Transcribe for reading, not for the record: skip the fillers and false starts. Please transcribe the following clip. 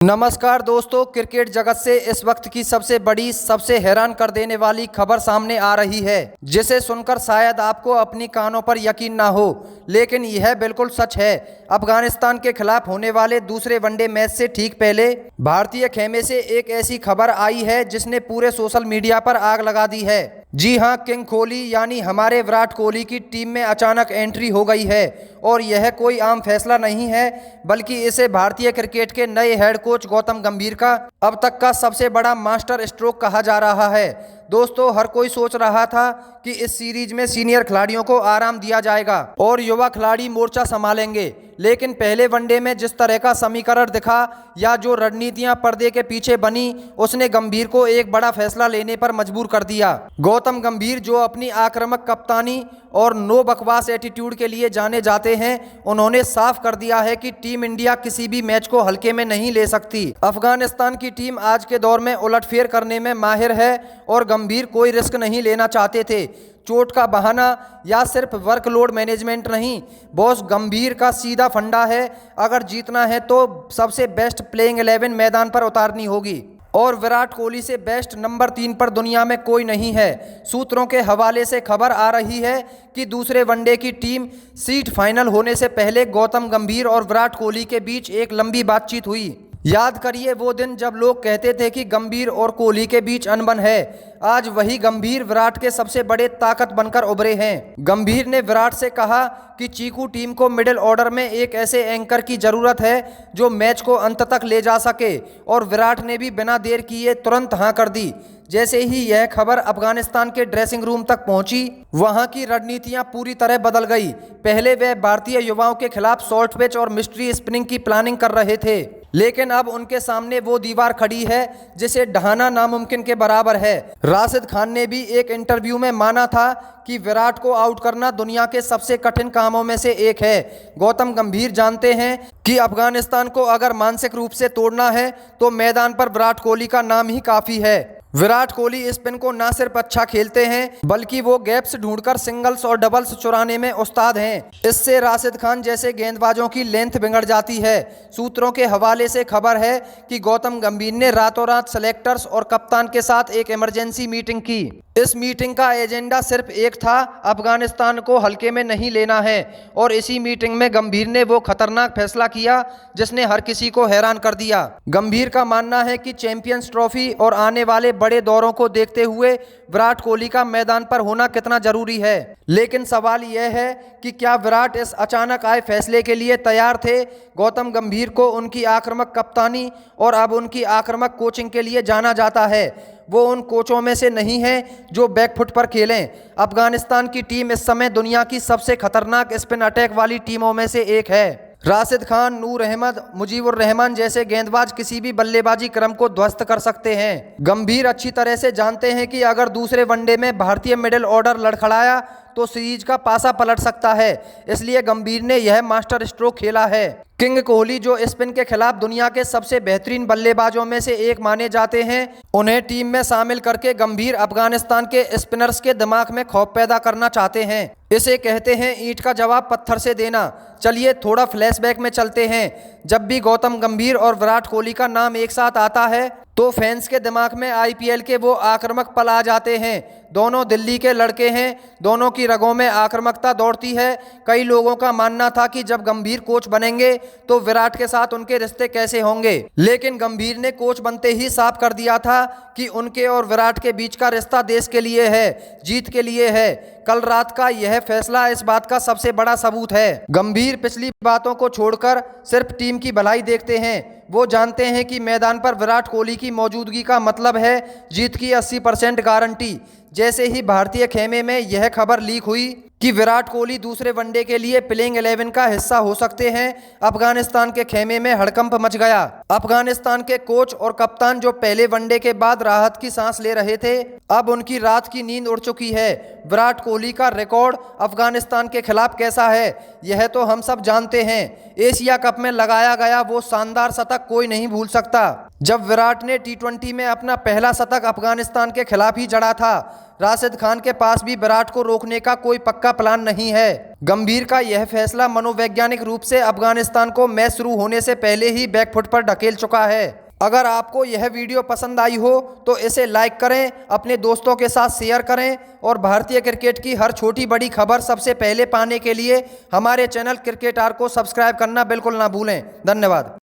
नमस्कार दोस्तों, क्रिकेट जगत से इस वक्त की सबसे बड़ी, सबसे हैरान कर देने वाली खबर सामने आ रही है, जिसे सुनकर शायद आपको अपनी कानों पर यकीन ना हो, लेकिन यह बिल्कुल सच है। अफगानिस्तान के खिलाफ होने वाले दूसरे वनडे मैच से ठीक पहले भारतीय खेमे से एक ऐसी खबर आई है जिसने पूरे सोशल मीडिया पर आग लगा दी है। जी हां, किंग कोहली यानी हमारे विराट कोहली की टीम में अचानक एंट्री हो गई है और यह कोई आम फैसला नहीं है, बल्कि इसे भारतीय क्रिकेट के नए हेड कोच गौतम गंभीर का अब तक का सबसे बड़ा मास्टर स्ट्रोक कहा जा रहा है। दोस्तों, हर कोई सोच रहा था कि इस सीरीज में सीनियर खिलाड़ियों को आराम दिया जाएगा और युवा खिलाड़ी मोर्चा संभालेंगे, लेकिन पहले वनडे में जिस तरह का समीकरण दिखा या जो रणनीतियां पर्दे के पीछे बनी, उसने गंभीर को एक बड़ा फैसला लेने पर मजबूर कर दिया। गौतम गंभीर, जो अपनी आक्रामक कप्तानी और नो बकवास एटीट्यूड के लिए जाने जाते हैं, उन्होंने साफ कर दिया है कि टीम इंडिया किसी भी मैच को हल्के में नहीं ले सकती। अफगानिस्तान की टीम आज के दौर में उलटफेर करने में माहिर है और गंभीर कोई रिस्क नहीं लेना चाहते थे। चोट का बहाना या सिर्फ वर्कलोड मैनेजमेंट नहीं, बॉस गंभीर का सीधा फंडा है, अगर जीतना है तो सबसे बेस्ट प्लेइंग 11 मैदान पर उतारनी होगी और विराट कोहली से बेस्ट नंबर 3 पर दुनिया में कोई नहीं है। सूत्रों के हवाले से खबर आ रही है कि दूसरे वनडे की टीम सीट फाइनल होने से पहले गौतम गंभीर और विराट कोहली के बीच एक लंबी बातचीत हुई। याद करिए वो दिन जब लोग कहते थे कि गंभीर और कोहली के बीच अनबन है। आज वही गंभीर विराट के सबसे बड़े ताकत बनकर उभरे हैं। गंभीर ने विराट से कहा कि चीकू टीम को मिडिल ऑर्डर में एक ऐसे एंकर की जरूरत है जो मैच को अंत तक ले जा सके, और विराट ने भी बिना देर किए तुरंत हाँ कर दी। जैसे ही यह खबर अफगानिस्तान के ड्रेसिंग रूम तक पहुंची, वहां की रणनीतियां पूरी तरह बदल गई। पहले वे भारतीय युवाओं के खिलाफ शॉर्ट पिच और मिस्ट्री स्पिनिंग की प्लानिंग कर रहे थे, लेकिन अब उनके सामने वो दीवार खड़ी है जिसे ढहाना नामुमकिन के बराबर है। राशिद खान ने भी एक इंटरव्यू में माना था कि विराट को आउट करना दुनिया के सबसे कठिन कामों में से एक है। गौतम गंभीर जानते हैं कि अफगानिस्तान को अगर मानसिक रूप से तोड़ना है तो मैदान पर विराट कोहली का नाम ही काफी है। विराट कोहली स्पिन को न सिर्फ अच्छा खेलते हैं, बल्कि वो गैप्स ढूंढकर सिंगल्स और डबल्स चुराने में उस्ताद हैं। इससे राशिद खान जैसे गेंदबाजों की लेंथ बिगड़ जाती है। सूत्रों के हवाले से खबर है कि गौतम गंभीर ने रातों रात सेलेक्टर्स और कप्तान के साथ एक इमरजेंसी मीटिंग की। इस मीटिंग का एजेंडा सिर्फ एक था, अफगानिस्तान को हल्के में नहीं लेना है, और इसी मीटिंग में गंभीर ने वो खतरनाक फैसला किया जिसने हर किसी को हैरान कर दिया। गंभीर का मानना है कि चैंपियंस ट्रॉफी और आने वाले बड़े दौरों को देखते हुए विराट कोहली का मैदान पर होना कितना जरूरी है। लेकिन सवाल यह है कि क्या विराट इस अचानक आए फैसले के लिए तैयार थे। गौतम गंभीर को उनकी आक्रामक कप्तानी और अब उनकी आक्रामक कोचिंग के लिए जाना जाता है। वो उन कोचों में से नहीं है जो बैकफुट पर खेलें। अफगानिस्तान की टीम इस समय दुनिया की सबसे खतरनाक स्पिन अटैक वाली टीमों में से एक है। राशिद खान, नूर अहमद, मुजीबुर रहमान जैसे गेंदबाज किसी भी बल्लेबाजी क्रम को ध्वस्त कर सकते हैं। गंभीर अच्छी तरह से जानते हैं कि अगर दूसरे वनडे में भारतीय मिडिल ऑर्डर लड़खड़ाया तो सीरीज का पासा पलट सकता है, इसलिए गंभीर ने यह मास्टर स्ट्रोक खेला है। किंग कोहली, जो स्पिन के खिलाफ दुनिया के सबसे बेहतरीन बल्लेबाजों में से एक माने जाते हैं, उन्हें टीम में शामिल करके गंभीर अफगानिस्तान के स्पिनर्स के दिमाग में खौफ पैदा करना चाहते हैं। इसे कहते हैं ईंट का जवाब पत्थर से देना। चलिए थोड़ा फ्लैशबैक में चलते हैं। जब भी गौतम गंभीर और विराट कोहली का नाम एक साथ आता है तो फैंस के दिमाग में आईपीएल के वो आक्रामक पल आ जाते हैं। दोनों दिल्ली के लड़के हैं, दोनों की रगों में आक्रामकता दौड़ती है। कई लोगों का मानना था कि जब गंभीर कोच बनेंगे तो विराट के साथ उनके रिश्ते कैसे होंगे, लेकिन गंभीर ने कोच बनते ही साफ कर दिया था कि उनके और विराट के बीच का रिश्ता देश के लिए है, जीत के लिए है। कल रात का यह फैसला इस बात का सबसे बड़ा सबूत है। गंभीर पिछली बातों को छोड़कर सिर्फ टीम की भलाई देखते हैं। वो जानते हैं कि मैदान पर विराट कोहली की मौजूदगी का मतलब है जीत की 80% गारंटी। जैसे ही भारतीय खेमे में यह खबर लीक हुई कि विराट कोहली दूसरे वनडे के लिए प्लेइंग 11 का हिस्सा हो सकते हैं, अफगानिस्तान के खेमे में हड़कंप मच गया। अफगानिस्तान के कोच और कप्तान, जो पहले वनडे के बाद राहत की सांस ले रहे थे, अब उनकी रात की नींद उड़ चुकी है। विराट कोहली का रिकॉर्ड अफगानिस्तान के खिलाफ कैसा है यह तो हम सब जानते हैं। एशिया कप में लगाया गया वो शानदार शतक कोई नहीं भूल सकता, जब विराट ने T20 में अपना पहला शतक अफगानिस्तान के खिलाफ ही जड़ा था। राशिद खान के पास भी विराट को रोकने का कोई पक्का प्लान नहीं है। गंभीर का यह फैसला मनोवैज्ञानिक रूप से अफगानिस्तान को मैच शुरू होने से पहले ही बैकफुट पर ढकेल चुका है। अगर आपको यह वीडियो पसंद आई हो तो इसे लाइक करें, अपने दोस्तों के साथ शेयर करें और भारतीय क्रिकेट की हर छोटी बड़ी खबर सबसे पहले पाने के लिए हमारे चैनल क्रिकेट आर को सब्सक्राइब करना बिल्कुल ना भूलें। धन्यवाद।